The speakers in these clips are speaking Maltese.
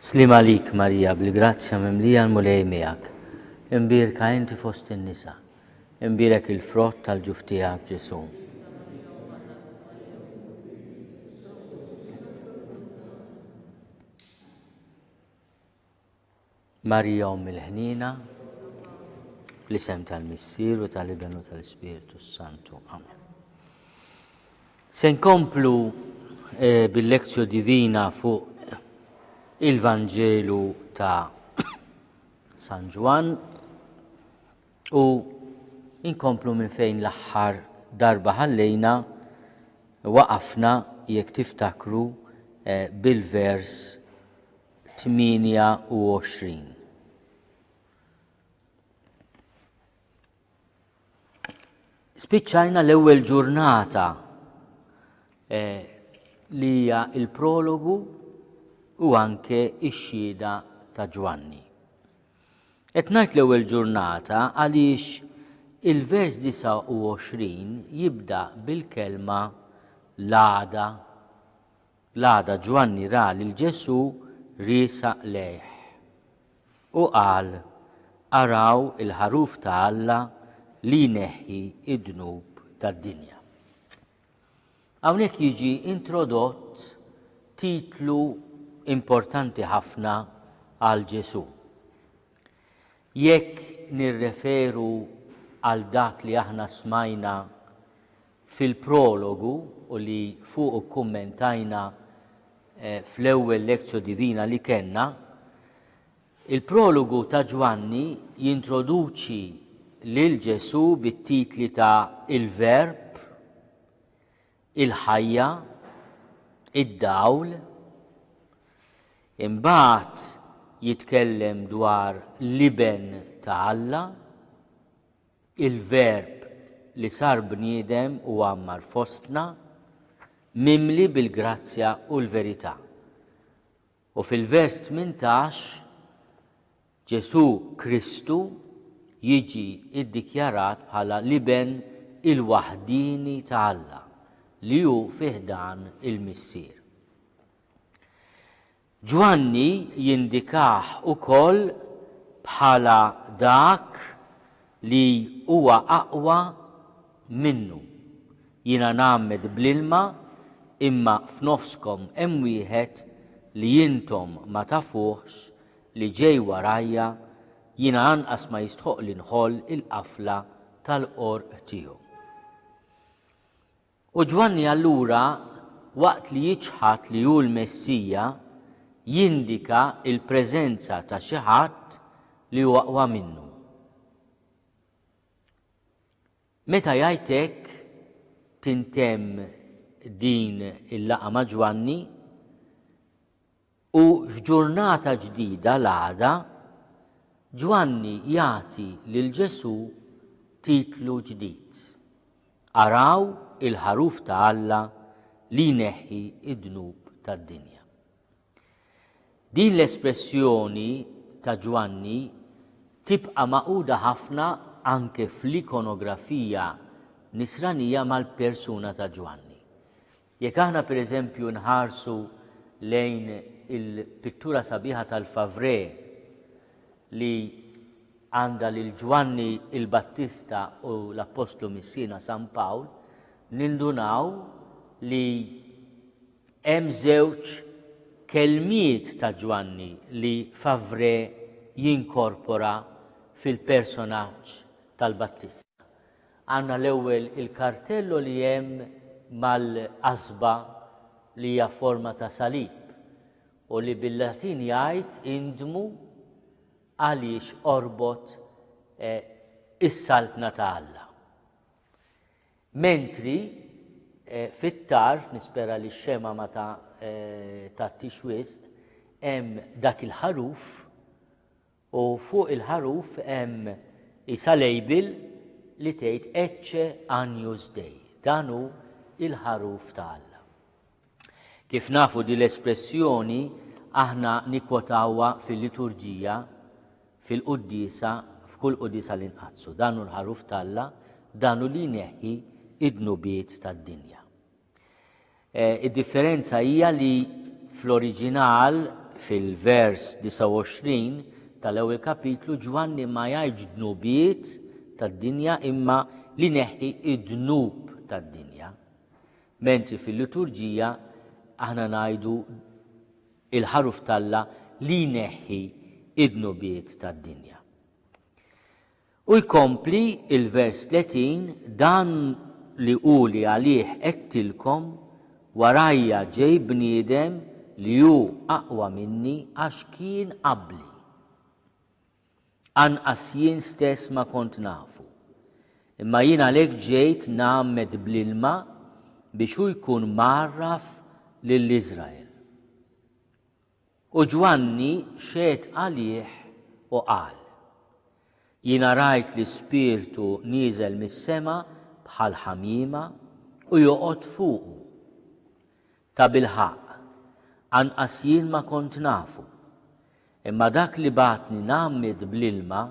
Slim għalik, Marija, bil-grazzja mimlija l-mulej miegħek. Imbirka inti fost in-nisa. Imbirek il-frott tal-ġuf tiegħek Ġesu. Marija il-ħnina, l-isem tal-Missier u tal-Iben u tal-Ispiritu Santu. Amen. Se nkomplu bil-lezzjo divina fuq il-Vanġelu ta' San Ġwan u inkomplu minn fejn l-aħħar darba ħallejna waqafna jekk tiftakru bil-vers 28. Spiċċajna l-ewwel ġurnata li hija il-prologu u anke ix-xhieda ta' Ġwanni. Qed ngħid l-ewwel ġurnata għaliex il-vers 29 jibda bil-kelma l-għada. L-għada Ġwanni ra lil Ġesu riesa lejh u qal araw il-ħaruf ta' Alla li jneħħi id-dnub tad-dinja. Hawnhekk jiġi introdott titlu importanti ħafna għal Ġesu. Jekk nirreferu għal dak li aħna smajna fil-prologu u li fuq kummentajna fl-ewwel lezzjo divina li kellna, il-prologu ta' Ġwanni jintroduċi lil Ġesu bit-titli ta' il-Verb, il-ħajja, id-dawl, imbagħad jitkellem dwar l-Iben ta' Alla, il-Verb li sar bniedem u għammar fostna, mimli bil-grazzja u l-verità. U fil-vers 18 Ġesu Kristu jiġi iddikjarat bħala l-Iben il-waħdini ta' Alla li hu fih dan il-Missier. Ġwanni jindikah ukoll bħala dak li huwa aqwa minnu. Jiena nagħmed bl-ilma imma f'nofskom hemm wieħed li intom ma tafuhx li ġej warajja jiena anqas ma jistħoq li nħoll il-qafla tal-qorq tiegħu. U Ġwanni allura waqt li jiġħad li hu l-Messija jindika il-preżenza ta' xi ħadd li huwa aqwa minnu. Meta jgħid hekk tintemm din il-laqa ma' Ġwanni u f'ġurnata ġdida l-għada Ġwanni jagħti lil Ġesu titlu ġdid. Araw il-ħaruf ta' Alla li jneħħi id-dnub tad-dinja. Din l-espressjoni ta' Ġwanni tibqa' maquda ħafna anke fl-ikonografija nisranija mal-persuna ta' Ġwanni. Jekk aħna pereżempju nħarsu lejn il-pittura sabiħa tal-Favre li għandha lil Ġwanni il-Battista u l-Apostlu Missina San Pawl, nindunaw li hemm żewġ kelmiet ta' Ġwanni li Favre jinkorpora fil-personaġġ tal-Battista. Għandna l-ewwel il-kartello li hemm mal-qasba li hija forma ta' salib u li bil-Latin jgħid indmu għaliex orbot is-saltna ta' Alla. Mentri fit-tarf nispera li x-xema ma ta' tixwis hemm dak il-ħaruf u fuq il-ħaruf hemm isa lejbil li tgħid Ecce Agnus Dei. Dan hu il-ħaruf ta' Alla. Kif nafu di l-espressjoni aħna nikkwotawha fil-liturġija, fil-qudiesa, f'kull qudiesa li nqadsu. Dan hu l-ħaruf ta' Alla, dan hu li jneħħi id-dnubiet tad-dinja. Id-differenza hija li fl-oriġinal fil-vers 29 tal-ewwel kapitlu Ġwanni ma jgħidx dnubiet tad-dinja imma li neħħi id-dnub tad-dinja. Mentri fil-liturġija aħna ngħidu il-ħaruf tal-Alla li neħħi id-dnubiet tad-dinja. U jkompli il-vers 30 dan li quli għalih qedtilkom warajja ġej bniedem li hu aqwa minni għax kien qabli. Anqas jien stess ma kont nafu. Imma jien għalhekk ġejt nagħmmed bl-ilma biex hu jkun marraf lill-Iżrael. U Ġwanni xehed għalih u qal: Jiena rajt l-Ispirtu nieżel mis-sema bħal ħamiema u joqgħod fuqu. Ta' bilħaq, anqas jien ma kont nafu, imma dak li batni nagħmmed bl-ilma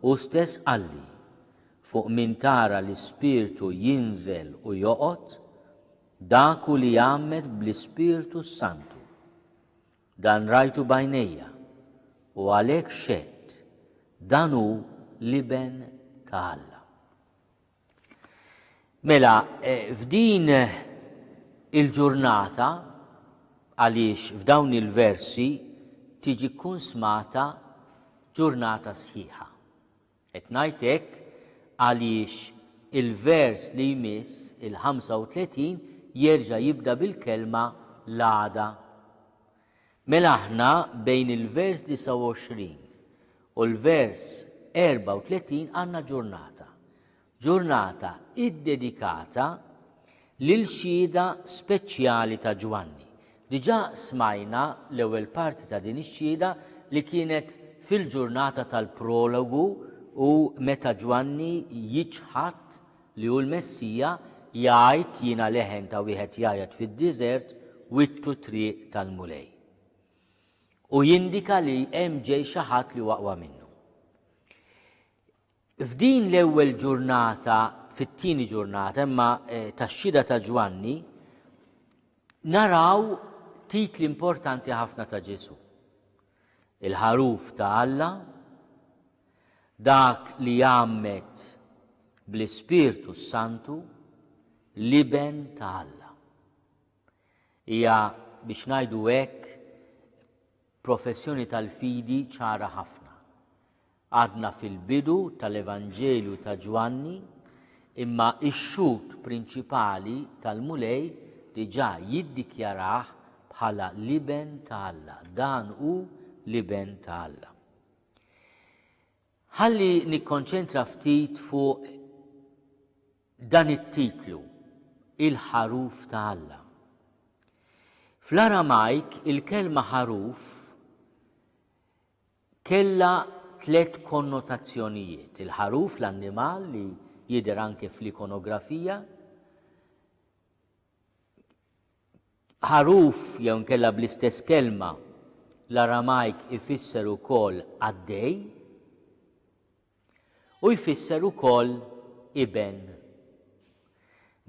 hu stess qalli fuq min tara l-Ispirtu jinżel u joqgħod, dak hu li jagħmmed bl-Ispirtu Santu. Dan rajtu b'għajnejja u għalhekk xedt dan hu liben ta' Alla. Mela, f'din il-ġurnata għaliex f'dawn il-versi tiġi tkun smata ġurnata sħiħa. Qed ngħid hekk għaliex il-vers li jmiss il-35 jerġa' jibda bil-kelma l-għada. Mela aħna bejn il-vers 29 u l-vers 34 għandna ġurnata iddedikata lil xhieda speċjali ta' Ġwanni. Diġà smajna l-ewwel parti ta' din ix-xhieda li kienet fil-ġurnata tal-prologu u meta Ġwanni jiġħad li hu l-Messija jgħid jiena leħen ta' wieħed jgħajjad fid-diżert wittu triq tal-mulej. U jindika li hemm ġej xi ħadd li aqwa minnu. F'din l-ewwel ġurnata, fit-tieni ġurnata imma tax-xhieda ta' Ġwanni naraw titli importanti ħafna ta' Ġesu. Il-ħaruf ta' Alla, dak li jagħmmed bl-Ispirtu Santu, liben ta' Alla. Hija biex ngħidu hekk professjoni tal-fidi ċara ħafna. Għadna fil-bidu tal-Evanġelju ta' Ġwanni imma ix-xut prinċipali tal-mulej diġà jiddikjarah bħala liben ta' Alla. Dan hu liben ta' Alla. Ħalli nikkonċentra ftit fuq dan it-titlu, il-ħaruf ta' Alla. Fl-Aramajk il-kelma ħaruf kella 3 konnotazzjonijiet. Il-ħaruf l-annimal li jidher anke fl-ikonografija. Ħaruf jew nkella bl-istess kelma l-Aramajk ifisser ukoll għaddej u jfisser ukoll iben.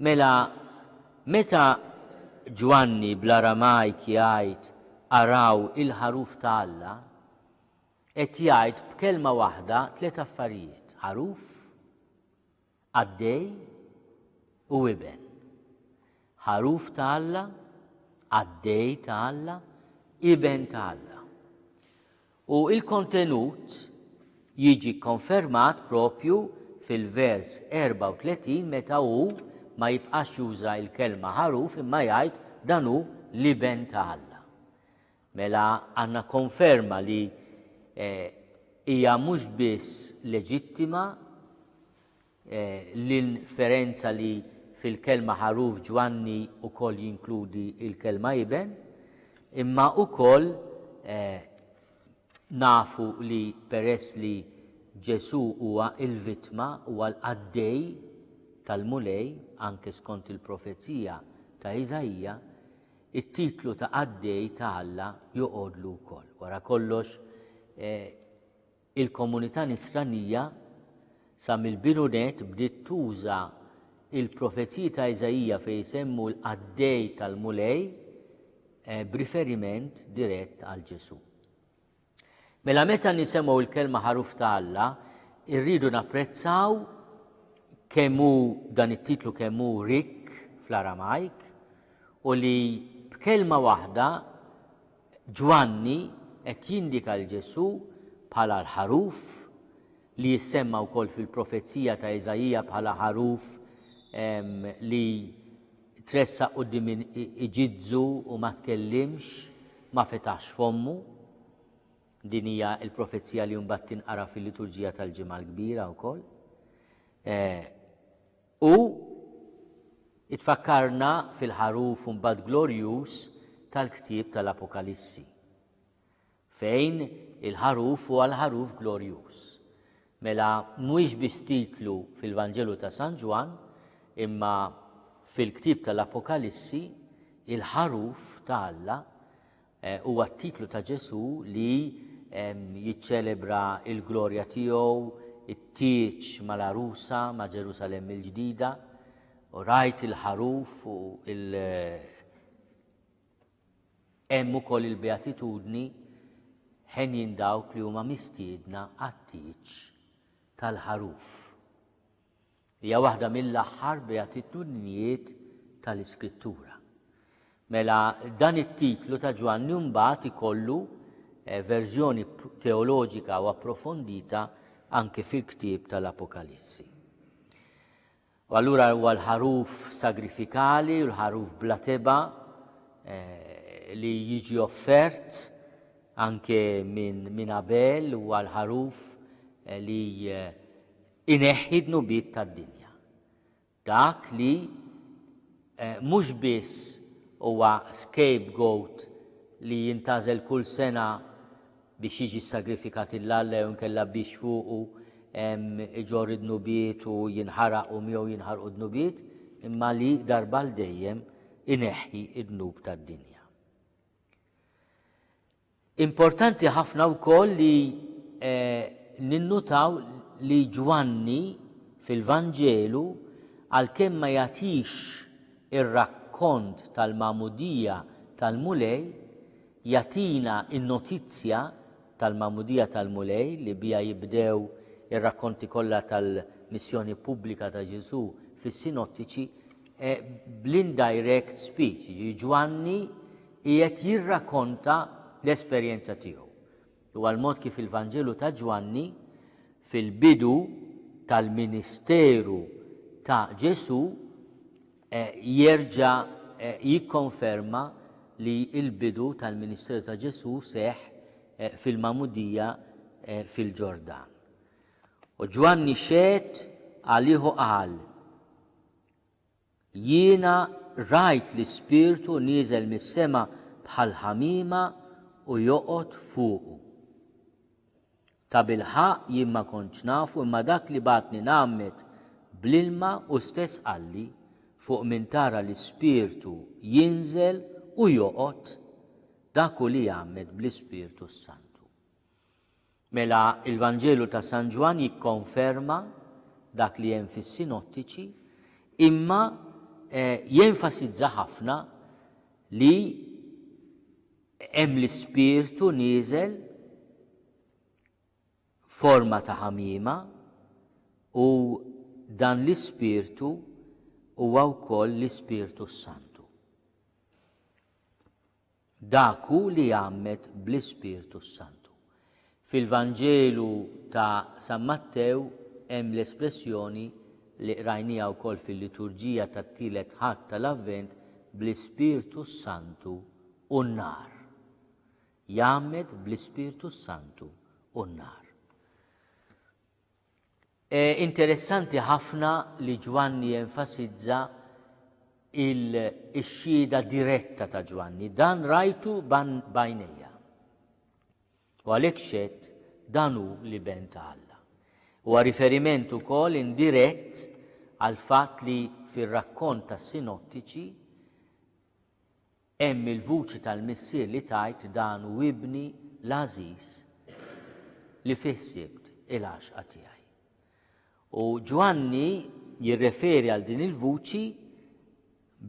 Mela meta Ġwanni bl-Aramajk jgħid araw il-ħaruf ta' Alla, qed jgħid b'kelma waħda 3 affarijiet: ħaruf, għaddej u iben. Ħaruf ta' Alla, għaddej ta' Alla, iben ta' Alla. U il-kontenut jiġi konfermat propju fil-vers 34 meta hu ma jibqax juża il-kelma ħaruf imma jgħid dan hu liben ta' Alla. Mela għandna konferma li hija mhux biss leġittima l-inferenza li fil-kelma ħaruf Ġwanni ukoll jinkludi il-kelma iben, imma ukoll nafu li peress li Ġesu huwa il-vittma huwa l-għaddej tal-mulej anke skont il-profezija ta' Iżajja, it-titlu ta' għaddej ta' Alla joqgħodlu wkoll. Wara kollox il-komunità nisranija sa mill-bidunet bdiet tuża il-profeziji ta' Iżajja fejn jsemmu l-għaddej tal-mulej b'riferiment dirett għal Ġesu. Mela meta nisemgħu l-kelma ħaruf ta' Alla, irridu napprezzaw kemm hu dan it-titlu kemm hu rik fl-Aramajk u li b'kelma waħda Ġwanni qed jindika l-Ġesu bħala l-ħaruf li jissemma wkoll fil-profezija ta' Eżajija bħala ħaruf li tressaq quddiem iġidżu u ma tkellimx, ma fetax fommu. Din hija l-profezija li mbagħad tinqara fil-liturġija tal-Ġimgħa l-Kbira wkoll. U itfakkarna fil-ħaruf mbagħad glorjus tal-ktieb tal-Apokalissi, fejn il-ħaruf huwa l-ħaruf glorjus. Mela mhuwiex biss titlu fil-Vanġelu ta' San Ġwan, imma fil-ktieb tal-Apokalissi il-ħaruf ta' Alla huwa t-titlu ta' Ġesu li jiċċelebra il-glorja tiegħu, it-tieġ mal-arusa ma' Ġerusalem il-ġdida, u rajt il-ħaruf u hemm ukoll il-beatitudni ħenjin dawk li huma mistiedna għat-tieġ tal-ħaruf. Hija waħda mill-aħħar beatitudnijiet tal-Iskrittura. Mela dan it-titlu ta' Ġwanni mbagħad ikollu verżjoni teoloġika u approfondita anke fil-ktieb tal-Apokalissi. U allura huwa l-ħaruf sagrifikali u l-ħaruf bla teba li jiġi offert anke minn Abel, huwa l-ħaruf li ineħħi d-nubiet tad-dinja. Dak li mhux biss huwa scapegoat li jintażel kull sena biex jiġi sagrifikat il-Alla u nkella biex fuqu iġor id-nubiet u jinħaraq u miegħu jinħarqu d-nubiet, imma li darba l-dejjem ineħħi id-nub tad-dinja. Importanti ħafna wkoll li ninnutaw li Ġwanni fil-Vanġelu għalkemm ma jagħtix ir-rakkont tal-Magħmudija tal-Mulej, jagħtina n-notizzja tal-Magħmudija tal-Mulej li bija jibdew ir-rakkonti kollha tal-missjoni pubblika ta' Ġesu fis-sinottiċi bl-indirect speech. Ġwanni qiegħed jirrakkonta l-esperjenza tiegħu. Huwa l-mod kif il-Vanġelu ta' Ġwanni fil-bidu tal-ministeru ta' Ġesu jerġa' jikkonferma li l-bidu tal-ministeru ta' Ġesu seħħ fil-Magħmudija fil-Ġordan. U Ġwanni xehed għalieħu qal: jiena rajt l-Ispirtu nieżel mis-sema bħal ħamima u joqgħod fuqu. Ta' bilħaq jien ma kontx nafu, imma dak li batni nagħmmet bl-ilma u stess qalli fuq min tara l-Ispirtu jinżel u joqgħod, dak li jagħmel bl-Ispirtu Santu. Mela il-Vanġelu ta' San Ġwan jikkonferma dak li hemm fis-sinottiċi, imma jenfasizza ħafna li hemm l-Ispirtu nieżel forma ta' ħamima u dan l-Ispirtu huwa wkoll l-Ispirtu Santu. Daku li jagħmel bl-Ispirtu Santu. Fil-Vanġelu ta' San Mattew hemm l-espressjoni li rajnija wkoll fil-liturġija tat-tielet ħadd tal-Avvent bl-Ispirtu Santu u n-nar. Jagħmel bl-Ispirtu Santu u n-nar. Interessanti ħafna li Ġwanni jenfasizza il-xhieda diretta ta' Ġwanni. Dan rajtu bajnejja. U għalhekk xedt dan hu li ben ta' Alla. Huwa riferiment ukoll indirett għal fatt li fir-rakkont tas-sinottiċi hemm il-vuċi tal-missier li tajt dan hu ibni l-Ażiż li fih sibt il-għaxqa tiegħi. U Ġwanni jirreferi għal din il-vuċi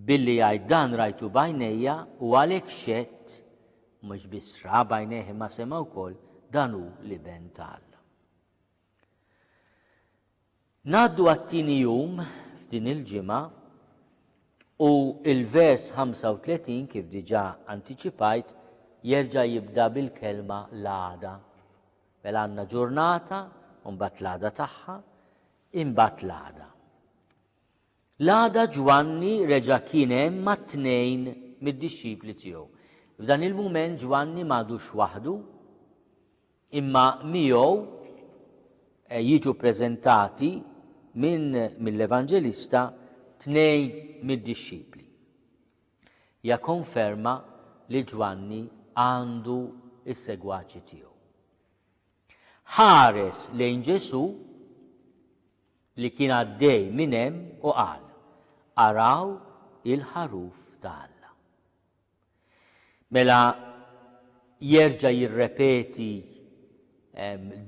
billi jgħid dan rajtu bajnejja u għalhekk xedt mhux biss ra bajnejh imma sema wkoll dan hu l-iben ta' Alla. Ngħaddu għat-tieni jum f'din il-ġimgħa u il-vers 35 kif diġà antiċipajt jerġa' jibda bil-kelma l-għada. Mela għandna ġurnata u mbagħad l-għada tagħha, imbagħad l-għada. L-għada Ġwanni reġa' kien hemm ma' tnejn mid-dixxipli tiegħu. F'dan il-mument Ġwanni m'għadux waħdu, imma miegħu jiġu preżentati mill-Evanġelista tnejn mid-dixxipli. Ja konferma li Ġwanni għandu is-segwaċi tiegħu. Ħares lejn Ġesu li kien għaddej minn hemm u qal: araw il-ħaruf ta' Alla. Mela jerġa' jirrepeti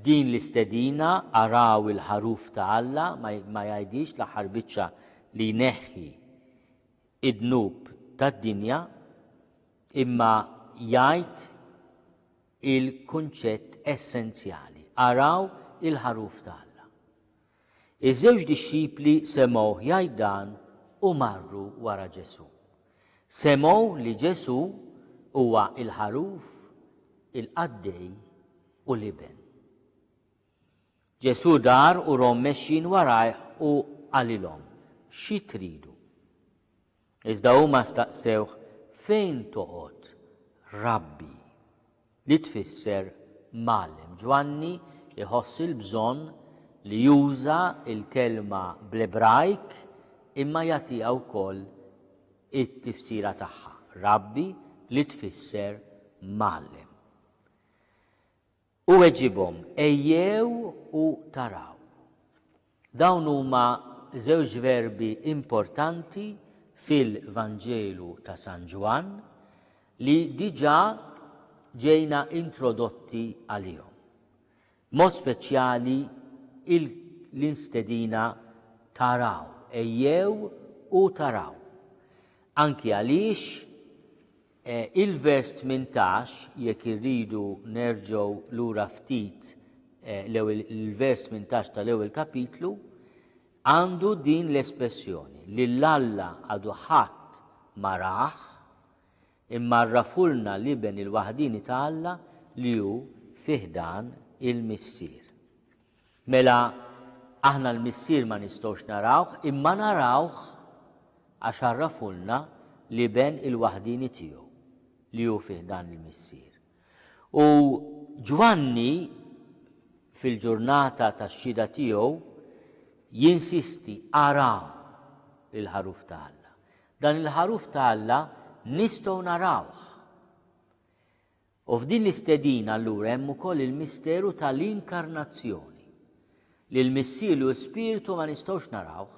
din l-istedina, araw il-ħaruf ta' Alla, ma jgħidix l-aħħar biċċa li jneħħi id-dnub tad-dinja, imma jgħid il-kunċett essenzjali. Araw il-ħaruf ta' Alla. Iż-żewġ dixxipli semgħu jgħid dan u marru wara Ġesu. Semgħu li Ġesu huwa il-ħaruf, il-qaddej u l-iben. Ġesu dar u rom mexxin warajh u għalilhom: xi tridu? Iżda huma staqsewh: fejn toqgħod, Rabbi? Li tfisser Mgħallem. Ġwanni iħoss il-bżonn li juża il-kelma bl-Ebrajk imma jagħtiha wkoll it-tifsira tagħha. Rabbi li tfisser Mgħallem. U weġibhom: ejjew u taraw. Dawn huma żewġ verbi importanti fil-Vanġelu ta' San Ġwan li diġà ġejna introdotti għalihom. Mod speċjali l-istedina taraw, ejjew u taraw. Anki għaliex il-vers 18, jekk irridu nerġgħu lura ftit il-vers 18 tal-ewwel kapitlu, għandu din l-espressjoni li l-Alla għadu ħadd ma raħ imma rrafulna l-iben il-waħdini ta' Alla li hu fih dan il-missier. Mela aħna l-missier ma nistgħux narawh, imma narawh għax arrafulna l-iben il-waħdini tiegħu li hu fih dan il-missier. U Ġwanni fil-ġurnata tax-xhieda tiegħu jinsisti: araw il-ħaruf ta' Alla. Dan il-ħaruf ta' Alla nistgħu narawh. U f'din l-istedina allura hemm ukoll il-misteru tal-inkarnazzjoni. Li l-missier u spiritu ma nistgħux narawh,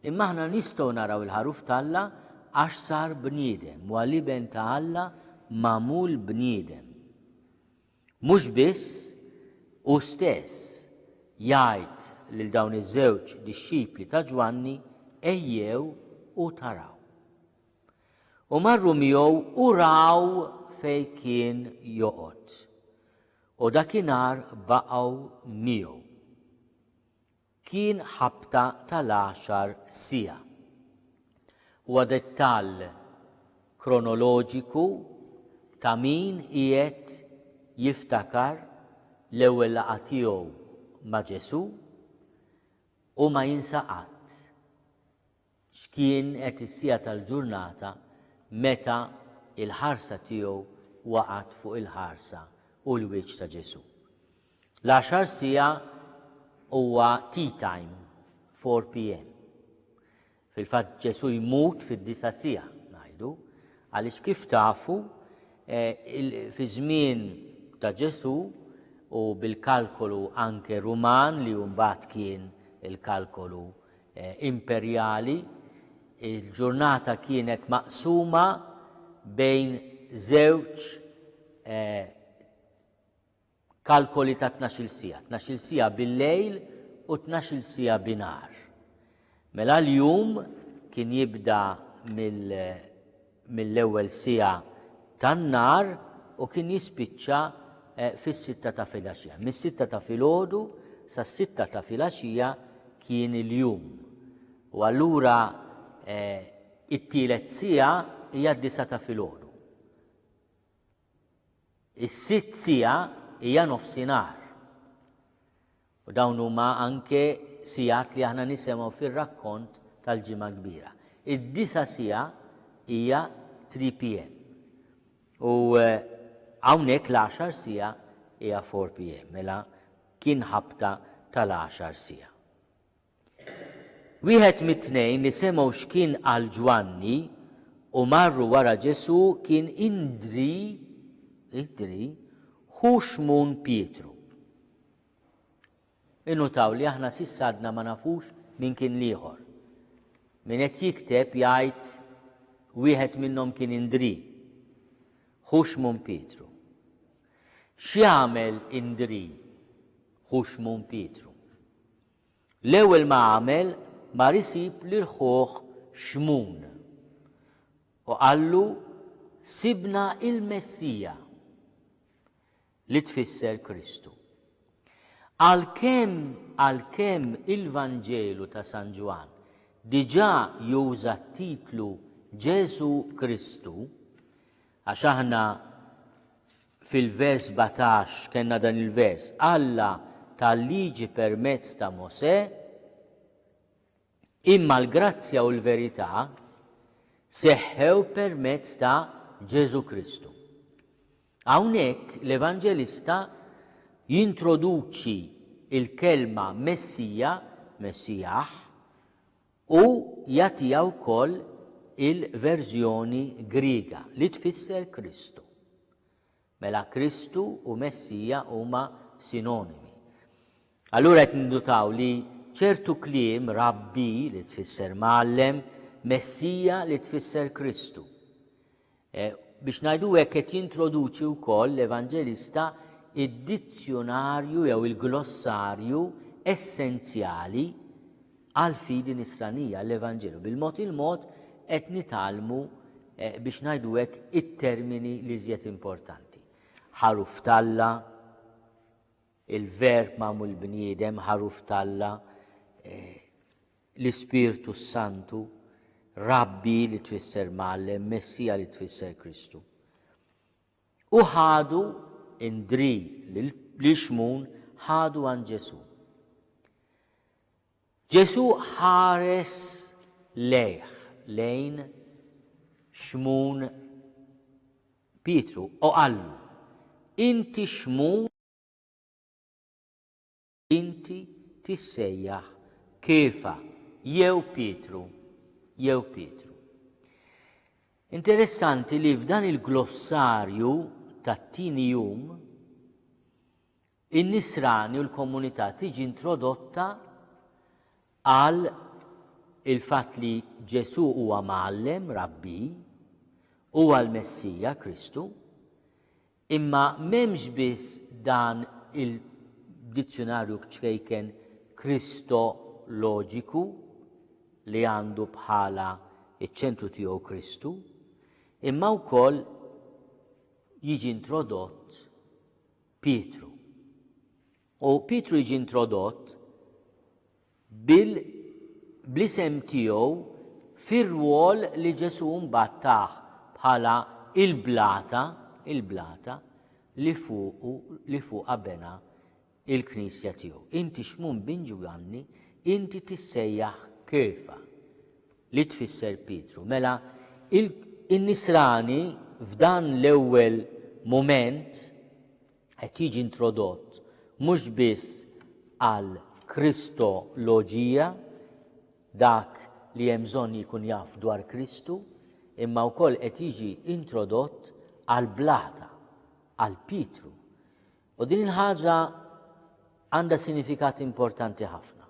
imma aħna nistgħu naraw il-ħaruf ta' Alla għax sar bniedem u għall-iben ta' Alla magħmul bniedem. Mhux biss u stess jgħid lil dawn iż-żewġ dixxipli ta' Ġwanni: ejjew u taraw. U marru miegħu u raw fejn kien joqgħod. U dakinhar baqgħu miegħu. Kien ħabta tal-10 siegħa. Huwa dettall kronoloġiku ta' min qiegħed jiftakar l-ewwel laqgħa tiegħu ma' Ġesu u ma jinsa qatt x'kien qed is-siegħa tal-ġurnata meta il-ħarsa tiegħu waqgħet fuq il-ħarsa u l-wiċċ ta' Ġesu. L-10 siegħa huwa tea time, 4 p.m. Fil-fatt Ġesu jmut fid-9 siegħa ngħidu, għaliex kif tafu fi żmien ta' Ġesu u bil-kalkolu anke Ruman li mbagħad kien il-kalkolu imperjali, il-ġurnata kienet maqsuma bejn żewġ kalkoli ta' 12 siegħa. 12 siegħa bil-lejl u 12 siegħa binar. Mela l-jum kien jibda mill-ewwel siegħa tan-nar u kien jispiċċa fis-sitta ta' filgħaxija. Mis-sitta ta' filgħodu sas-sitta ta' filgħaxija kien il-jum. U allura it-tielet siegħa hija d-disa ta' filgħodu. Is-sitt siegħa hija nofsinhar. U dawn huma anke sigħat li aħna nisimgħu fir-rakkont tal-ġimgħa kbira. Id-disa siegħa hija 3 p.m. U hawnhekk l-10 siegħa hija 4 p.m. Mela kien ħabta tal-10 siegħa. Wieħed mit-tnejn li semgħu x'kien għal Ġwanni u marru wara Ġesu kien idri hu xmun Pietru. Innutaw li aħna sissadna ma nafux min kien l-ieħor. Min qed jikteb jgħid wieħed minnhom kien Indri, hu xmun Pietru. X'jagħmel Indri hu xmun Pietru? L-ewwel ma għamel mar isib lil ħuh xmun u qallu sibna il-Messija li tfisser Kristu. Għalkemm il-Vanġelu ta' San Ġwan diġà juża t-titlu Ġesu Kristu, għax aħna fil-vers 17 kellna dan il-vers Alla tal-liġi permezz ta' Mosè, imma l-grazzja u l-verità seħħew permezz ta' Ġesu Kristu. Hawnhekk l-Evanġelista jintroduċi il-kelma Messija, Messijah, u jagħtiha wkoll il-verżjoni Griega li tfisser Kristu. Mela Kristu u Messija huma sinonimi. Allura qed nindutaw li ċertu kliem Rabbi li tfisser Mgħallem, Messija li tfisser Kristu. Biex ngħidu hekk qed jintroduċi wkoll l-Evanġelista id-dizzjonarju jew il-glossarju essenzjali għal fidi nisranija l-Evanġelu. Bil-mod il-mod qed nitalmu biex ngħidu hekk it-termini li żjed importanti. Ħaruf talla, il-verb magħmul bniedem, ħaruf talla, l-Ispirtu Santu, Rabbi li tfisser Mgħallem, Messija li tfisser Kristu. U ħadu Indri li xmun ħadu għan Ġesu. Ġesu ħares lejn xmun Pietru u qallu inti xmun inti tissejjaħ Kefa jew Pietru. Interessanti li f'dan il-glossarju tat-tieni jum in-nisrani u l-komunità tiġi introdotta għal il-fatt li Ġesu huwa Mgħallem, Rabbi, huwa l-Messija, Kristu, imma m'hemmx biss dan il-dizzjonarju kċejken kristoloġiku li għandu bħala iċ-ċentru tiegħu Kristu, imma wkoll jiġi introdott Pietru. U Pietru jiġi introdott bl-isem tiegħu fir-rwol li Ġesu mbagħad tah bħala il-blata li fuqha bena il-Knisja tiegħu. Inti xmun bin Ġwanni, inti tissejjaħ Kefa li tfisser Pietru. Mela in-nisrani f'dan l-ewwel mument qed jiġi introdott mhux biss għal kristoloġija, dak li hemm bżonn jkun jaf dwar Kristu, imma wkoll qed jiġi introdott għal blata, għal Pietru. U din il-ħaġa għandha sinifikat importanti ħafna.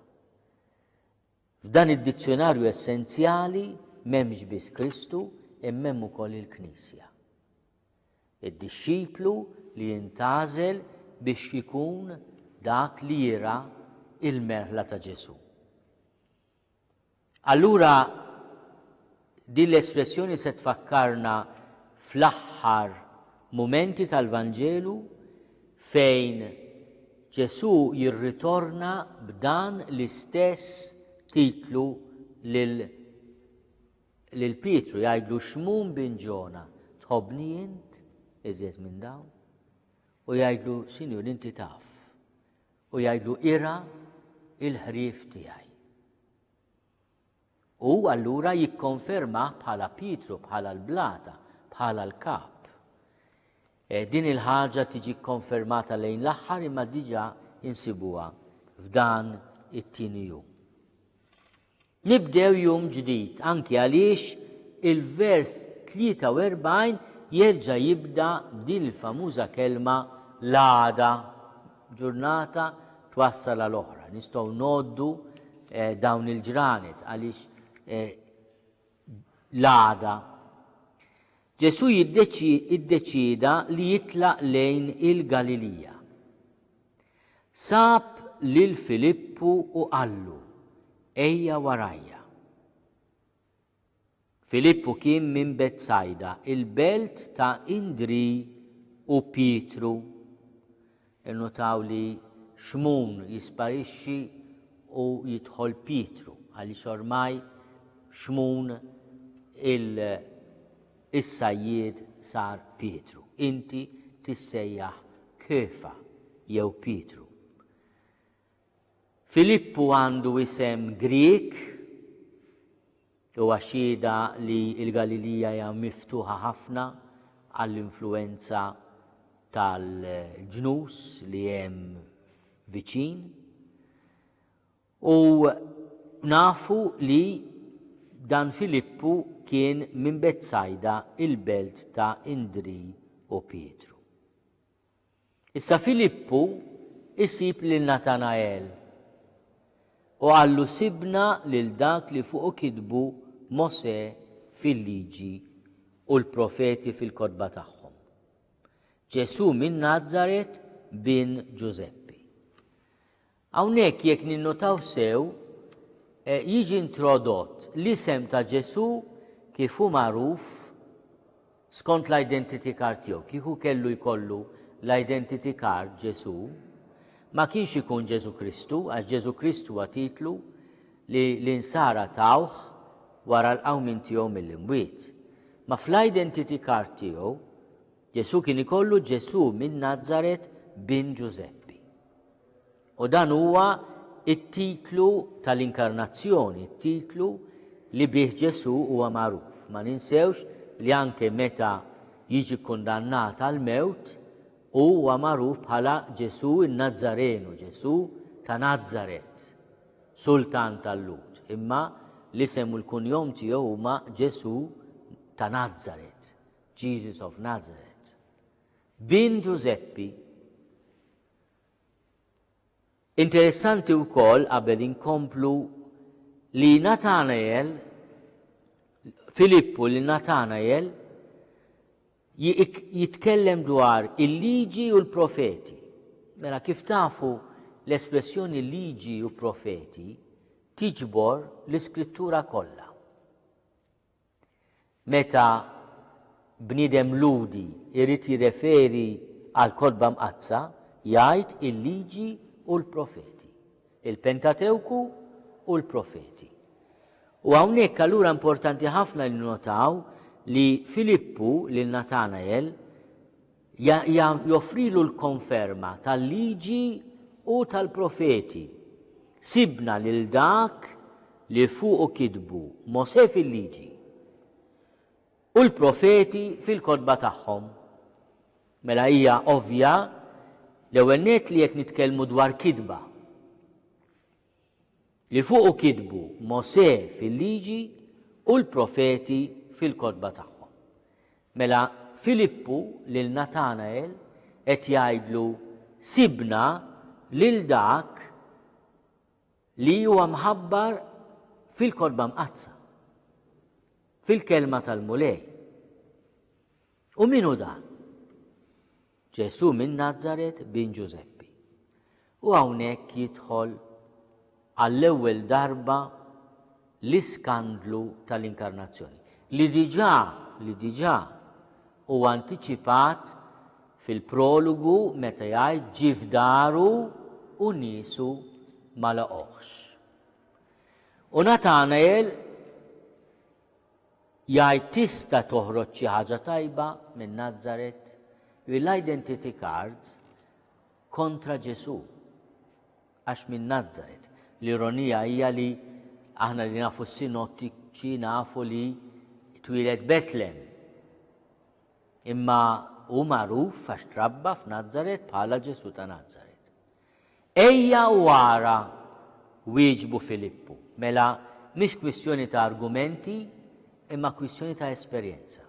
F'dan id-dizzjonarju essenzjali m'hemmx biss Kristu, imma hemm ukoll il-Knisja. Id-dixxiplu li jintażel biex ikun dak li jira il-merħla ta' Ġesu. Allura din l-espressjoni se tfakkarna fl-aħħar mumenti tal-Vanġelu fejn Ġesu jirritorna b'dan l-istess titlu lil Pietru, jgħidlu xmun bin Ġona, tħobbni int iżjed minn dawn? U jgħidlu Sinjur inti taf. U jgħidlu ira il-ħrief tiegħi. U allura jikkonferma bħala Pietru, bħala l-blata, bħala l-kap. Din il-ħaġa tiġi konfermata lejn l-aħħar imma diġà insibuha f'dan it-tieni jum. Nibdew jum ġdid anki għaliex il-vers 43 jerġa' jibda din il-famuża kelma l-għada, ġurnata twassal għal oħra. Nistgħu noddu dawn il-ġranet għaliex l-għada. Ġesu jiddeċida li jitlaq lejn il-Galilija. Sab lil Filippu u qallu, ejja warajja. Filippu kien minn Betsajda, il-belt ta' Indri u Pietru. Innotaw li xmun jisparixxi u jidħol Pietru, għaliex ormai xmun is-sajjied sar Pietru. Inti tissejjaħ Kefa jew Pietru. Filippu għandu isem Griek u għaxieda li l-Galilija hija miftuħa ħafna għall-influenza tal-ġnus li hemm viċin. U nafu li dan Filippu kien minn Betsajda il-belt ta' Indri u Pietru. Issa Filippu isib lil Natanael u għallu sibna lil dak li fuq kitbu Mosè fil-liġi u l-profeti fil-kotba tagħhom. Ġesu minn Nazaret bin Giuseppi. Hawnhekk jekk ninnotaw sew jiġi introdott l-isem ta' Ġesu kif hu magħruf skont l-identity card tiegħu. Kieku kellu jkollu l-identity card Ġesu, ma kienx ikun Ġesu Kristu, għax Ġesu Kristu huwa titlu li l-insara tawh wara l-qawmin tiegħu mill-imwiet. Ma fl-identity card tiegħu Ġesu kien ikollu Ġesu minn Nazaret bin Giuseppi. U dan huwa it-titlu tal-inkarnazzjoni, it-titlu li bih Ġesu huwa magħruf. Ma ninsewx li anke meta jiġi kundannat għal mewt huwa magħruf bħala Ġesu in-Nazzarenu, Ġesu ta' Nazaret, Sultan tal-Lut. Imma l-isem u l-kunjom tiegħu huma Ġesu ta' Nazaret, Jesus of Nazareth. Bin Giuseppi. Interessanti wkoll qabel inkomplu li Natanael, Filippu li Natanael jitkellem dwar il-liġi u l-profeti. Mela kif tafu l-espressjoni liġi u profeti tiġbor l-iskrittura kollha. Meta bniedem ludi irid jirreferi għal kotba mqazza, jgħid il-liġi u l-profeti, il-Pentatewku u l-profeti. U hawnhekk allura importanti ħafna li notaw li Filippu lil Natanael joffrilu l-konferma tal-liġi u tal-profeti. Sibna lil dak li fuq kitbu Mosè fil-liġi u l-profeti fil-kotba tagħhom. Mela hija ovvja l-ewwel nett li jekk nitkellmu dwar kitba li fuq kitbu Mosè fil-liġi u l-profeti fil-kotba tagħhom. Mela Filippu lil Natanael qed jgħidlu sibna lil dak li huwa mħabbar fil-kotba mqazza, fil-kelma tal-mulej. U minu dan? Ġesu minn Nazaret bin Giuseppi. U hawnhekk jidħol għall-ewwel darba l-iskandlu tal-inkarnazzjoni li diġà huwa antiċipat fil-prologu meta jgħid ġie f'daru u niesu ma laqgħuhx. U Natanael jgħid tista' toħroġ xi ħaġa tajba minn Nażaret l-identity cards kontra Ġesu għax minn Nażaret. L-ironija hija li aħna li nafu s-sinottiċi nafu li twieled Betlem. Imma hu magħruf għax trabba f'Nażaret bħala Ġesu ta' Nażaret. Ejja wara wieġbu Filippu. Mela mhix kwistjoni ta' argumenti imma kwistjoni ta' esperjenza.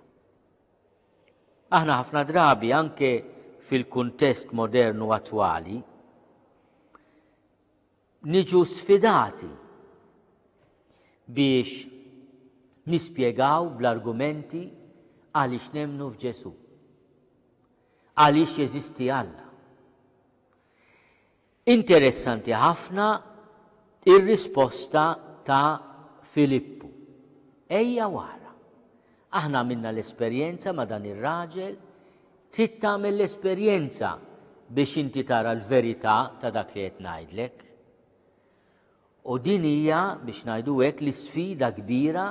Aħna ħafna drabi anke fil-kuntest modernu attwali niġu sfidati biex nispjegaw bl-argumenti għaliex nemmnu f'Ġesu, għaliex jeżisti Alla. Interessanti ħafna ir-risposta ta' Filippu. Ejja wara. Aħna minna l-esperjenza ma' dan ir-raġel, trid tagħmel l-esperjenza biex inti tara l-verità ta' dak li qed ngħidlek. U din hija biex ngħidu hekk l-isfida kbira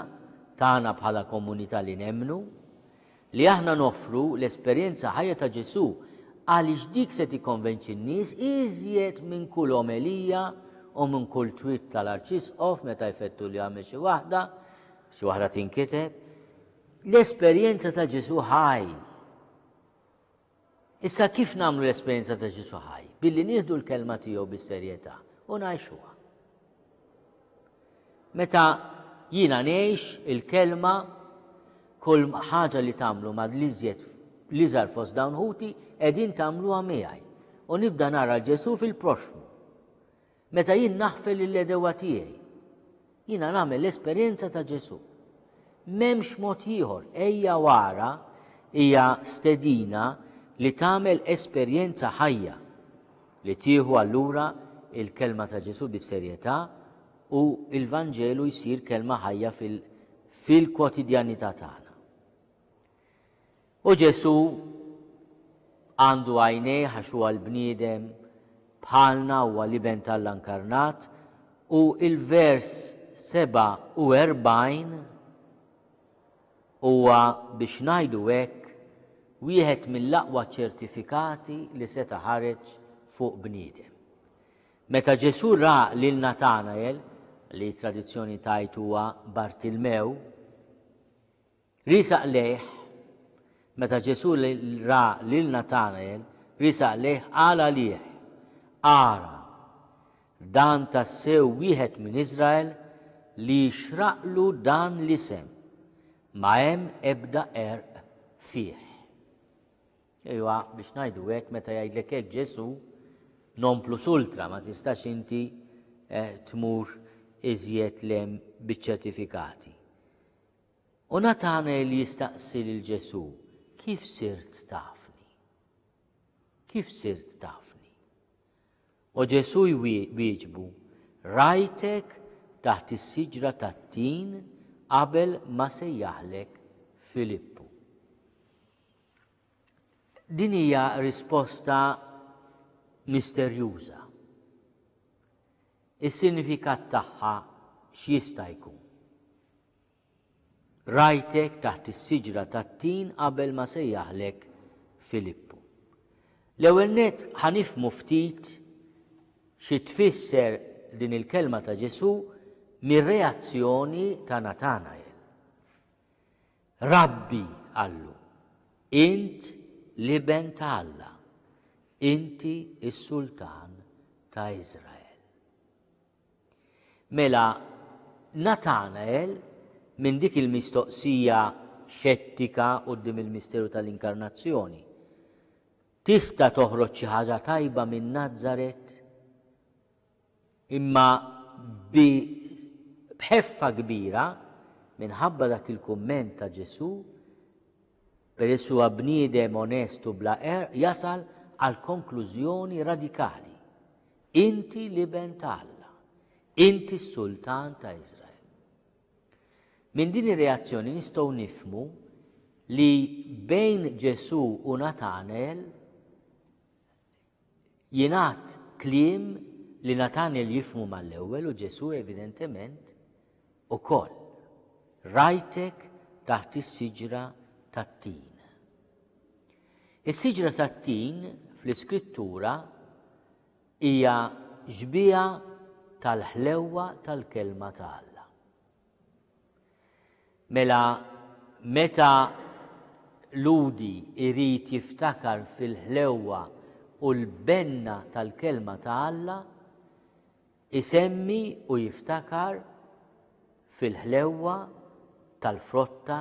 tagħna bħala komunità li nemmnu li aħna noffru l-esperjenza ħajja ta' Ġesu għaliex dik se tikkonvenċi n-nies iżjed minn kull omelija u minn kull tweet tal-Arċisqof meta jfettu li għamel xi waħda tinkiteb. L-esperjenza ta' Ġesu ħaj. Issa kif nagħmlu l-esperjenza ta' Ġesu ħaj? Billi nieħdu l-kelma tiegħu bis-serjetà u ngħixuha. Meta jiena ngħix il-kelma kull ħaġa li tagħmlu ma' l-iżgħar fost dawn ħuti qegħdin tagħmluha miegħi u nibda nara Ġesu fil-proxmu. Meta jien naħfel il-edewa tiegħi, jiena nagħmel l-esperjenza ta' Ġesu. M'hemmx mod ieħor, ejja wara hija stedina li tagħmel esperjenza ħajja li tieħu allura il-kelma ta' Ġesu bis-serjetà u l-Vanġelu jsir kelma ħajja fil-kwotidjanità tagħna. U Ġesu għandu għajnej għax huwa l-bniedem bħalna huwa l-iben tal-inkarnat u il-vers 47 huwa biex ngħidu hekk wieħed mill-aqwa ċertifikati li seta' ħareġ fuq bniedem. Meta Ġesu ra lil Natanael, li tradizzjoni tajt huwa Bartilmew, risaq lejh, meta Ġesu ra lil Natanael, risaq lejh qal għalih, ara dan tassew wieħed minn Iżrael li xraqlu dan l-isem ma hemm ebda erq fih. Ejwa biex ngħidu hekk meta jgħidlek hekk Ġesu non plus ultra ma tistax inti tmur iżjed lem biċ-ċertifikati. U Natanael jistaqsi lil Ġesu, kif sirt tafni? Kif sirt tafni? U Ġesu jwieġbu, rajtek taħt is-siġra tat-tin qabel ma sejjaħlek Filippu. Din hija risposta misterjuża. Is-sinifikat tagħha x'jista' jkun. Rajtek taħt is-siġra tat-tin qabel ma sejjaħlek Filippu. L-ewwel nett ħanifhmu ftit xi tfisser din il-kelma ta' Ġesu mir-reazzjoni ta' Natanael. Rabbi għallu, int l-iben ta' Alla, inti is-Sultan ta' Iżrael. Mela Natanael minn dik il-mistoqsija xettika quddiem il-misteru tal-inkarnazzjoni tista' toħroġ xi ħaġa tajba minn Nażaret imma bħeffa kbira minħabba dak il-kumment ta' Ġesu peress huwa bniedem onestu bla jasal għal konklużjoni radikali. Inti l-iben ta' Alla, inti s-Sultan ta' Iżrael. Minn din ir-reazzjoni nistgħu nifhmu li bejn Ġesu u Natanael jingħad kliem li Natanel jifhmu mal-ewwel u Ġesu evidentement ukoll. Rajtek taħt is-siġra tat-tin. Is-siġra tat-tin fl-Iskrittura hija ġbija tal-ħlewwa tal-kelma ta' Alla. Mela meta Ludi irid jiftakar fil-ħlewwa u l-benna tal-kelma ta' Alla, isemmi u jiftakar fil-ħlewwa tal-frotta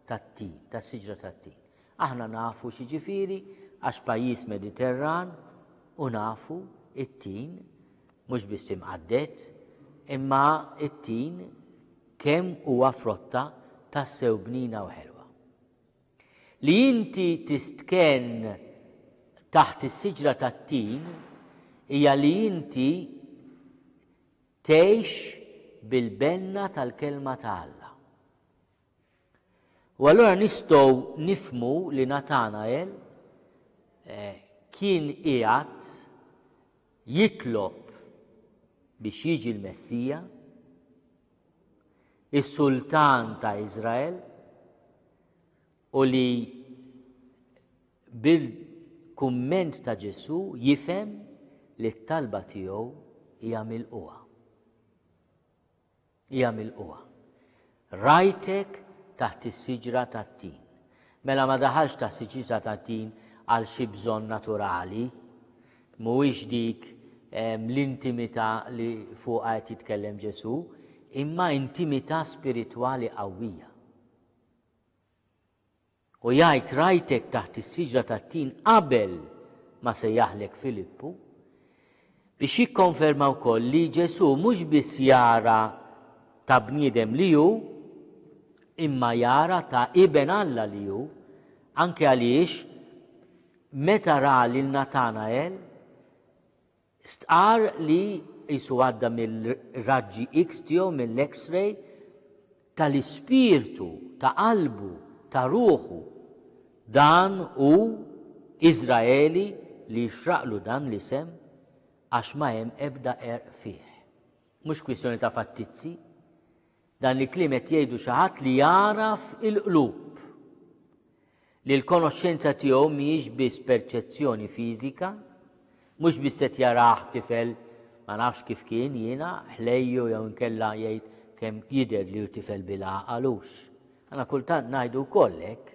tat-tin, tas-siġra tat-tin. Aħna nafu x'jiġifieri għax pajjiż Mediterran u nafu it-tin mhux biss imqaddet, imma it-tin kemm huwa frotta tassew bnina u ħelwa. Li inti tistken taħt is-siġra tat-tin hija li inti tgħix bil-benna tal-kelma ta' Alla. U allura nistgħu nifhmu li Natanael kien qiegħed jitlob biex jiġi l-Messija, is-Sultan ta' Iżrael, u li bil-kumment ta' Ġesu jifhem li t-talba tiegħu hija milquha. Hija milquha. Rajtek taħt is-siġra tat-tin. Mela ma daħalx taħt is-siġra tat-tin għal xi bżonn naturali, mhuwiex dik l-intimità li fuqha qed jitkellem Ġesu, imma intimità spiritwali qawwija. U jgħid rajtek taħt is-siġra tat-tin qabel ma sejjaħlek Filippu biex jikkonferma wkoll li Ġesu mhux biss jara ta' bniedem li hu, imma jara ta' iben Alla li hu, anke għaliex meta ra lil Natanael stqar li jisu għadda mill-raġġi X tiegħu mill-X-ray tal-ispirtu, ta' qalbu, ta' ruħu. Dan hu Iżraeli li jxraqlu dan l-isem għax ma hemm ebda fih. Mhux kwistjoni ta' fattizzi, dan li kliem qed jgħidu xi ħadd li jaraf il-qlub, li l-konoxxenza tiegħu mhijiex biss perċezzjoni fiżika, mhux biss qed jarah tifel ma nafx kif kien jiena ħlejju jew inkella jgħid kemm jidher li hu tifel bila għalux. Għana kultant ngħidu wkoll hekk,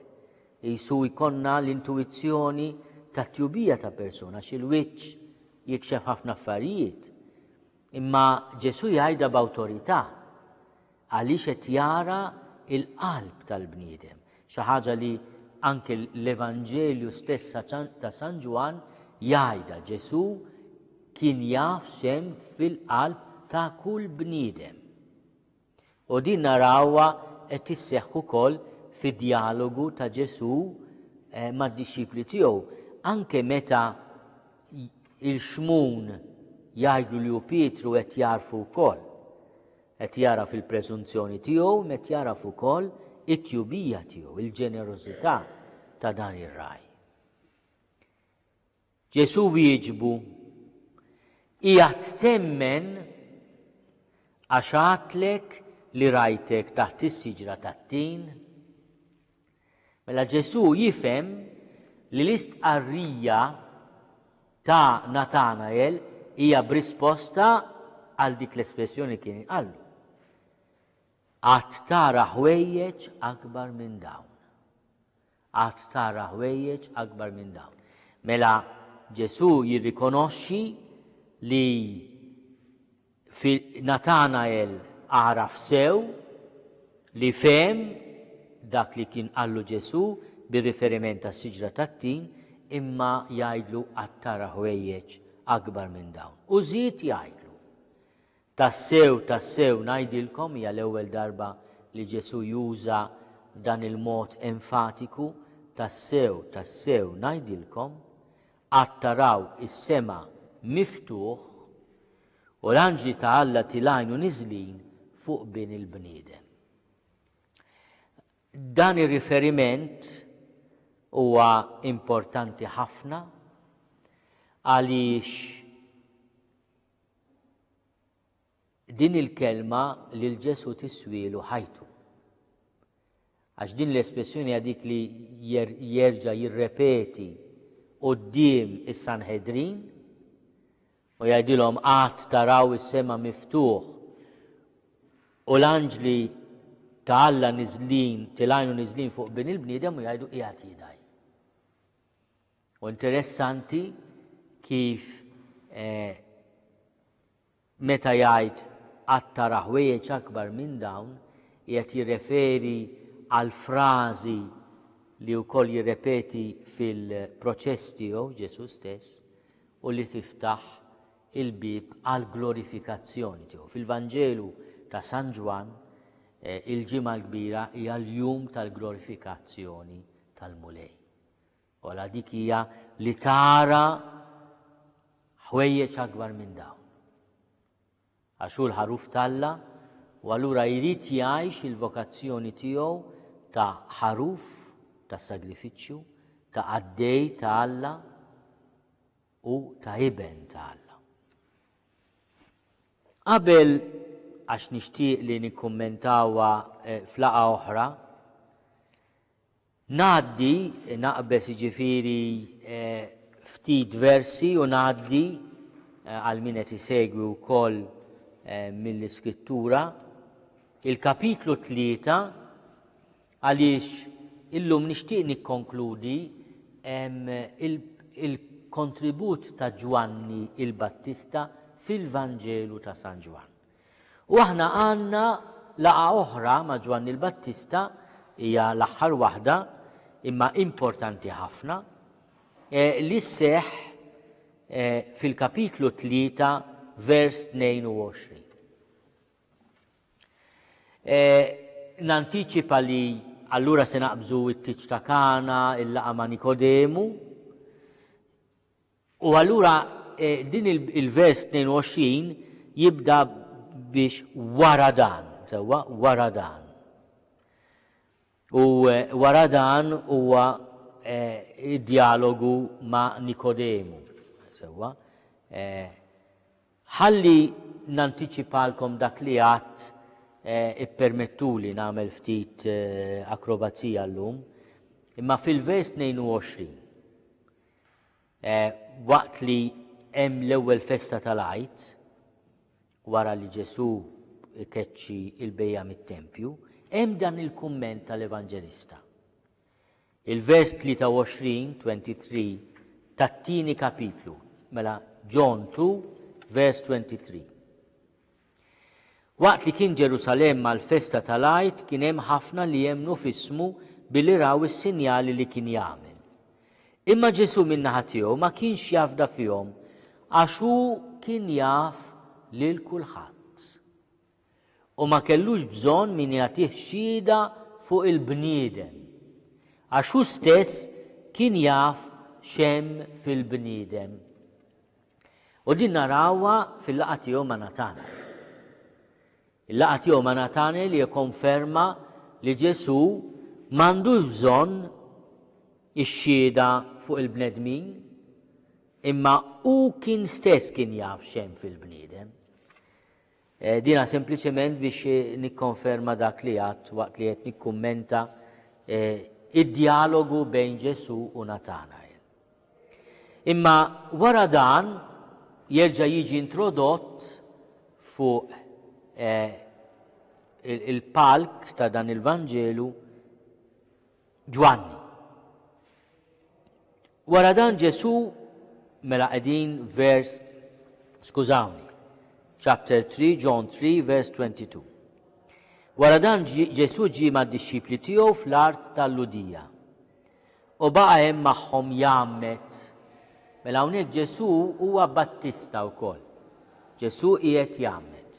jisu jkollna l-intuizzjoni tat-tjubija ta' persuna x'il-wiċċ jikxef ħafna affarijiet. Imma Ġesu jgħidha b'awtorità għaliex qed jara il-qalb tal-bniedem. Xi ħaġa li anke l-Evanġelju stess ta' San Ġwan jgħidha Ġesu kien jaf xem fil-qalb ta' kull bniedem. U din narawha qed tisseħħ ukoll fid-dialogu ta' Ġesu mad-disċipli tiegħu. Anke meta il-xmun jgħidu li hu Pietru qed jarfu wkoll. Qed jara fil-preżunzjoni tiegħu, qed jaraf ukoll it-tjubija tiegħu, il-ġenerożità ta' dan ir-raj. Ġesu wieġbu qiegħed temmen għax għadlek li rajtek taħt is-siġra tat-tin. Mela Ġesu jifhem li l-istqarrija ta' Natanael hija b'risposta għal dik l-espressjoni kien qallu. Għad tara ħwejjeġ akbar minn dawn. Għad tara ħwejjeġ akbar minn dawn. Mela Ġesu jirrikonoxxi li Natanael għaraf sew li fehem dak li kien qallu Ġesu bir-riferiment tas-siġra tat-tin, imma jgħidlu għad tara ħwejjeġ akbar minn dawn. U żied jgħidlu. Tassew ngħidilkom hija l-ewwel darba li Ġesu juża dan il-mod enfatiku, tassew ngħidilkom għad taraw is-sema miftuħ u l-anġli ta' Alla tilajnu niżlin fuq bin il-bniedem. Dan ir-riferiment huwa importanti ħafna Għaliex din il-kelma lil Ġesu tiswielu ħajtu. Għax din l-espressjoni għadik li jerġa' jirrepeti quddiem is-Sanħedrin u jgħidilhom qatt taraw is-sema miftuħ u l-anġli ta' Alla tilgħinu niżlin fuq bin il-bniedem u jgħidu qiegħed jidaj. U interessanti kif meta jgħid qatt tara ħwejjeġ akbar minn dawn qiegħed jirreferi għal frażi li wkoll jirrepeti fil-proċess tiegħu Ġesu stess u li tiftaħ il-bib għal glorifikazzjoni tiegħu. Fil-Vanġelu ta' San Ġwan il-ġimgħa l-kbira hija l-jum tal-glorifikazzjoni tal-mulej. U għal dik hija li tara ħwejjeġ akbar minn dawn. Għax hu l-ħaruf tal-Alla u allura jrid jgħix il-vokazzjoni tiegħu ta' ħaruf ta' sagrifiċċju, ta' għaddej ta' Alla u ta' iben ta' Alla. Qabel għax nixtieq li nikkummentawha f'laqgħa oħra, naqbes jiġifieri ftit versi u ngħaddi għal min qed isegwi wkoll mill-Iskrittura il-kapitlu 3 għaliex illum nixtieq nikkonkludi il-kontribut ta' Ġwanni il-Battista fil-Vanġelu ta' San Ġwan. U aħna għandna laqgħa oħra ma' Ġwanni il-Battista hija l-aħħar waħda imma importanti ħafna li sseħħ fil-kapitlu 3 vers 22. Nantiċipa li allura se naqbżu it-tiġ ta' Kana, il-laqa ma' Nikodemu, u allura din il-vers 22 jibda biex wara dan. U wara dan huwa id-dialogu ma' Nikodemu. Ħalli nantiċipalkom dak li għadt ippermettuli nagħmel ftit akrobazija llum, imma fil-vers 22 waqt li hemm l-ewwel festa tal-Għid wara li Ġesu ikeċċi il-bejja mit-tempju, hemm dan il-kumment tal-Evanġelista. Il-vers 23 tat-tieni kapitlu, mela John 2, vers 23. Waqt li kien Ġerusalem mal-festa tal-Għid kien hemm ħafna li jemmnu f'ismu billi raw is-sinjali li kien jagħmel. Imma Ġesu min-naħa tiegħu ma kienx jafda fihom għax hu kien jaf lil kulħadd. U ma kellux bżonn min jagħtih xhieda fuq il-bniedem għax hu stess kien jaf x'hemm fil-bniedem. U din narawha fil-laqgħa tiegħu ma' Natanael. Il-laqgħa tiegħu ma' Natanael li jikkonferma li Ġesu m'għandux bżonn ix-xhieda fuq il-bnedmin, imma hu kien stess kien jaf x'hemm fil-bniedem. Dina sempliċement biex nikkonferma dak li għadt waqt li qed nikkummenta id-dialogu bejn Ġesu u Natanael. Imma wara dan jerġa' jiġi introdott fuq il-palk ta' dan il-Vanġelu Ġwanni. Wara dan Ġesu mela qegħdin chapter 3, John 3, verse 22. Wara dan Ġesu ġie mad-dixxipli tiegħu fl-art tal-Ludija u baqa' hemm magħhom jagħmmed. Mela hawnhekk Ġesu huwa Battista wkoll. Ġesu qiegħed jagħmmed.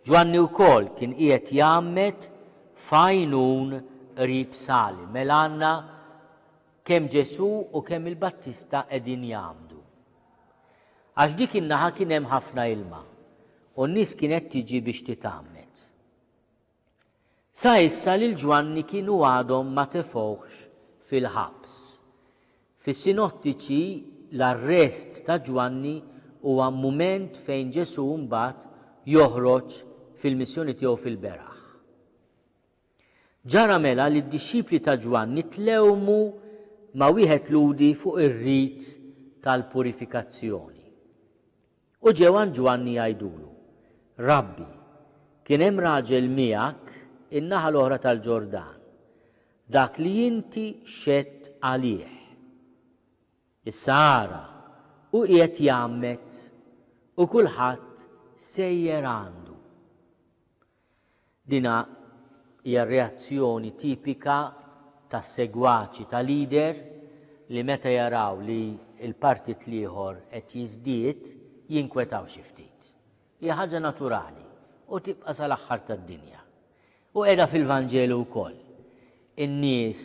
Ġwanni wkoll kien qiegħed jagħmmed f'għajnun qrib Salim. Mela għandna kemm Ġesu u kemm il-Battista qegħdin jagħmdu. Għax dik in-naħa kien hemm ħafna ilma u n-nies kienet tiġi biex titgħammed. Sa issa lil Ġwanni kienu għadhom ma tefgħux fil-ħabs. Fis-sinottiċi l-arrest ta' Ġwanni huwa mument fejn Ġesu mbagħad joħroġ fil-missjoni tiegħu fil-beraħ. Ġara mela li d-dixxipli ta' Ġwanni tlewmu ma' wieħed ludi fuq ir-rit tal-purifikazzjoni. U ġew għand Ġwanni jgħidulu: Rabbi, kien hemm raġel miegħek in-naħa l-oħra tal-Ġordan, dak li inti xedt għalih. Issa ara u qiegħed jgħammet u kulħadd sejjer għandu. Dina hija reazzjoni tipika tas-segwaċi ta' lider li meta jaraw li l-partit l-ieħor qed jiżdied jinkwetaw xi ftit. Hija ħaġa naturali u tibqa' sal-aħħar tad-dinja. U qiegħda fil-Vanġelu wkoll. In-nies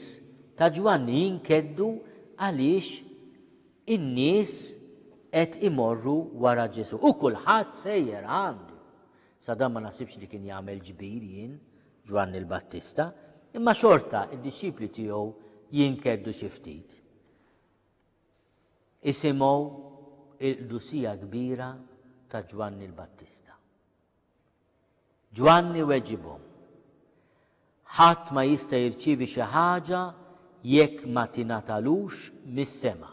ta' Ġwanni jinkeddu għaliex in-nies qed imorru wara Ġesu u kulħadd sejjer għandu. Sadan ma nasibx li kien jagħmel ġbir jien Ġwanni l-Battista, imma xorta id-disċipli tiegħu jinkeddu xi ftit. Isimgħu il-qdusija kbira ta' Ġwanni l-Battista. Ġwanni weġibhom: ħadd ma jista' jirċievi xi ħaġa jekk ma tingħatalux mis-sema.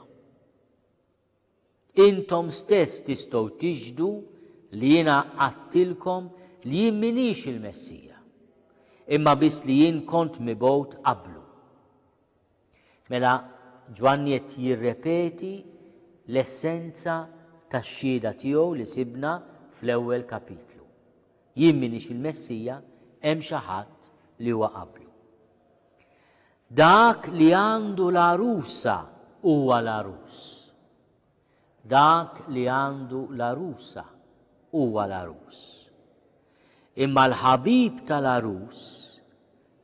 Intom stess tistgħu tiġdu li jiena għattilkom li jien minix il-Messija, imma biss li jien kont mibgħut qablu. Mela Ġwanni qed jirrepeti l-essenza tax-xhieda tiegħu li sibna fl-ewwel kapitlu. Jien minix il-Messija, hemm xi ħadd li huwa qablu. Dak li għandu l-arusa huwa l-arus. Dak li għandu l-arusa huwa l-arus. Imma l-ħabib tal-arus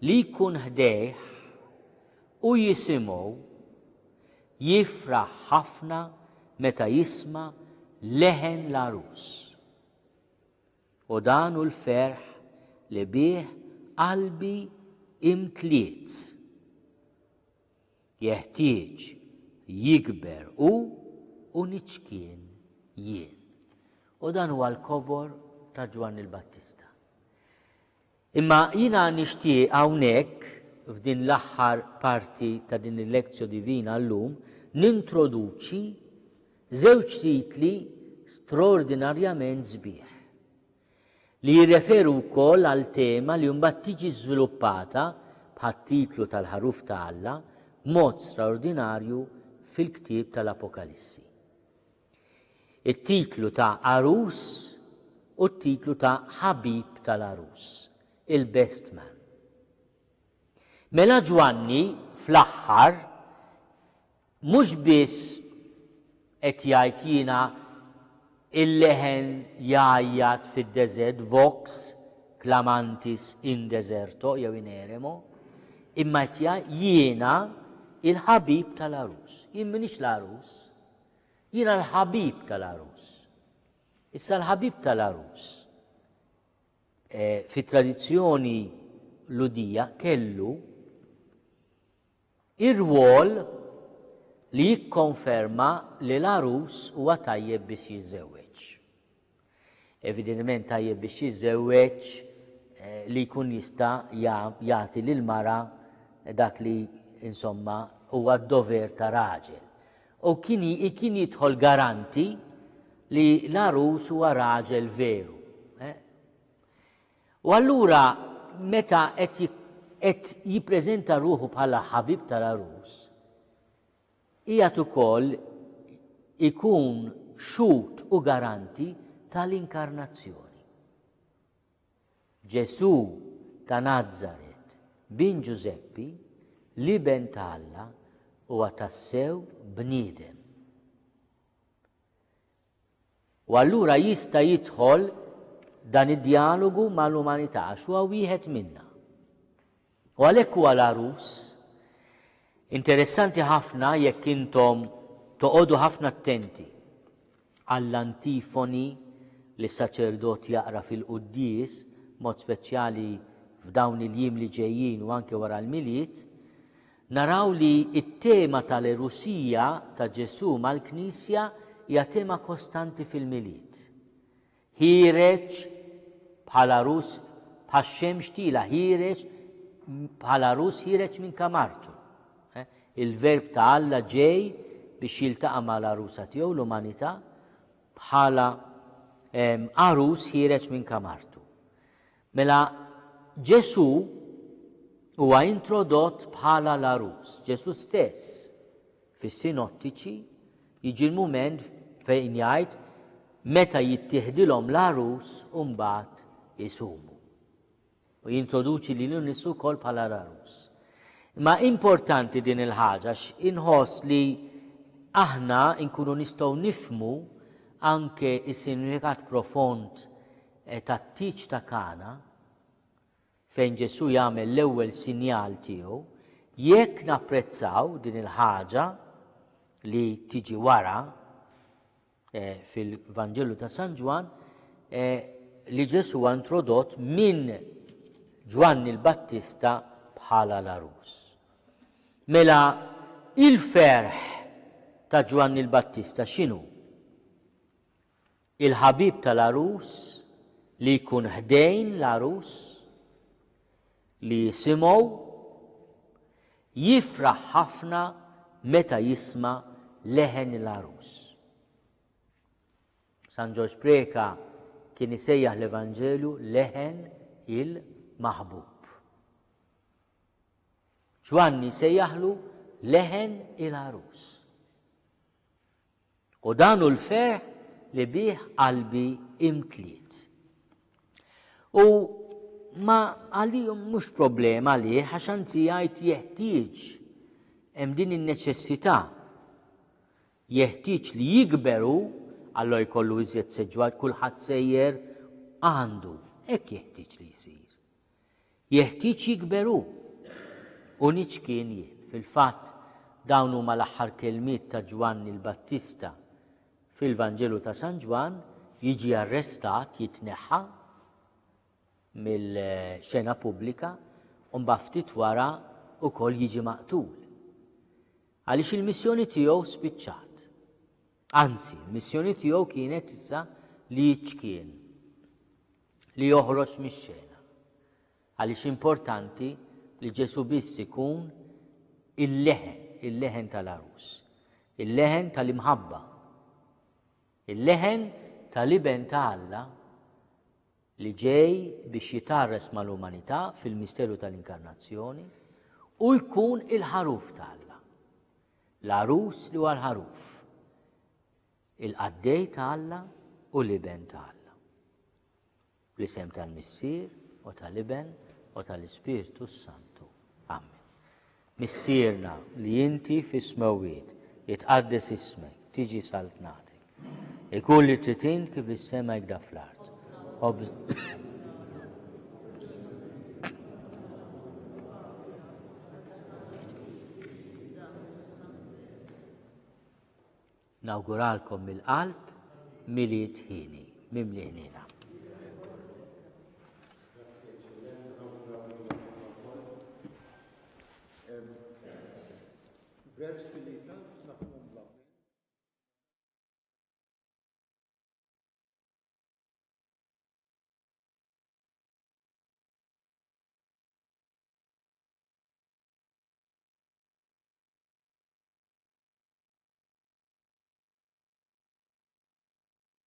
li jkun ħdejh u jisimgħu jifraħ ħafna meta jisma' leħen l-arus. U dan hu l-ferħ li bih qalbi imtliet. Jeħtieġ jikber u niċkien jien. U dan huwa l-kobor ta' Ġwanni l-Battista. Imma jiena nixtieq hawnhekk f'din l-aħħar parti ta' din il-lezzjo divina llum nintroduċi żewġ titli straordinarjament sbieħ li jirreferu wkoll għal tema li mbagħad tiġi żviluppata bħat-titlu tal-ħaruf ta' Alla b'mod straordinarju fil-ktieb tal-Apokalissi. It-titlu ta' Arus u t-titlu ta' Ħabib tal-Arus, il-Best Man. Mela Ġwanni fl-aħħar mhux biss qed jgħid jiena il-leħen jgħajjat fid-deżert vox clamantis in deserto jew in eremo, imma qed jgħid jiena il-ħabib tal-arus. Jien m'iniex l-arus, jiena l-ħabib tal-arus. Issa l-ħabib tal-arus fit-tradizzjoni ludija kellu ir-rwol li jikkonferma li l-arus huwa tajjeb biex jiżżewweġ. Evidentment tajjeb biex jiżżewweġ li jkun jista' jagħti lil mara dak li insomma huwa d-dover ta' raġel. U kien jidħol garanti li l-arus huwa raġel veru. U allura meta qed jippreżenta ruħu bħala ħabib tal-arus, qiegħed ukoll ikun xut u garanti tal-inkarnazzjoni. Ġesu ta' Nażaret bin Ġuseppi li ben ta' Alla huwa tassew bniedem. U allura jista' jidħol dan id-dialogu mal-umanità għax huwa wieħed minnha. U għalhekk huwa l-arus. Interessanti ħafna jekk intom toqgħodu ħafna attenti għall-antifoni li s-saċerdot jaqra fil-quddies, mod speċjali f'dawn il-jiem li ġejjin u anke wara l-miliet, naraw li it-tema tal-erusija ta' Ġesu mal-Knisja hija tema kostanti fil-miliet. Ħireġ bħala rus bħax-xemx tila, ħireġ bħala rus ħireġ minn kamartu. Il-verb ta' Alla ġej biex jiltaqa' mal-arusa tiegħu l-umanità bħala arus ħireġ minn kamartu. Mela Ġesu huwa introdott bħala l-arus. Ġesu stess fis-sinottiċi jiġi l-mument fejn jgħid meta jittieħdilhom l-arus u mbagħad isumu. U jintroduċi lilu nnifsu wkoll bħala l-arus. Ma importanti din il-ħaġa inħoss li aħna nkunu nistgħu nifhmu anke is-sinifikat profond tat-tiġ ta' Kana fejn Ġesu jagħmel l-ewwel sinjal tiegħu, jekk napprezzaw din il-ħaġa li tiġi wara fil-Vanġelu ta' San Ġwan li Ġesu huwa introdott minn Ġwanni l-Battista bħala l-arus. Mela il-ferħ ta' Ġwanni l-Battista x'inhu? Il-ħabib tal-arus li jkun ħdejn l-arus li jisimgħu jifraħ ħafna meta jisma' leħen l-arus. San Ġorġ Preka kien isejjaħ l-Evanġelju leħen il-maħbub. Ġwanni sejjaħlu leħen il-arus. U danu l-ferħ li bih qalbi imtliet. U ma għalihom mhux problema għalih għax anzi jgħid jeħtieġ hemm din in-neċessità. Jeħtieġ li jikberu allora jkollu iżjed seġwad kulħadd sejjer għandu. Hekk jeħtieġ li jsir. Jeħtieġ jikberu. U niċkien jien. Fil-fatt dawn huma l-aħħar kelmiet ta' Ġwanni l-Battista fil-Vanġelu ta' San Ġwan, jiġi arrestat, jitneħħa mill-xena pubblika u mbagħad ftit wara wkoll jiġi maqtul. Għaliex il-missjoni tiegħu spiċċat. Anzi, il-missjoni tiegħu kienet issa li jiċkien, li joħroġ mix-xena. Għaliex importanti li Ġesu biss ikun il-leħen tal-arus, il-leħen tal-imħabba, il-leħen tal-iben ta' Alla li ġej biex jitarres mal-umanità fil-misteru tal-inkarnazzjoni u jkun il-ħaruf ta' Alla. L-arus li huwa l-ħaruf, il-qaddej ta' Alla u l-iben ta' Alla. L-isem tal-Missier u tal-iben u tal-Ispiritu Santu. Amen. Missierna li inti fis-smawiet jitqaddes ismek, tiġi saltnatek. Ikun li trid kif is-sema jgħidha fl-art. Nawguralkom mill-qalb miliet ħini, mimli ħnina.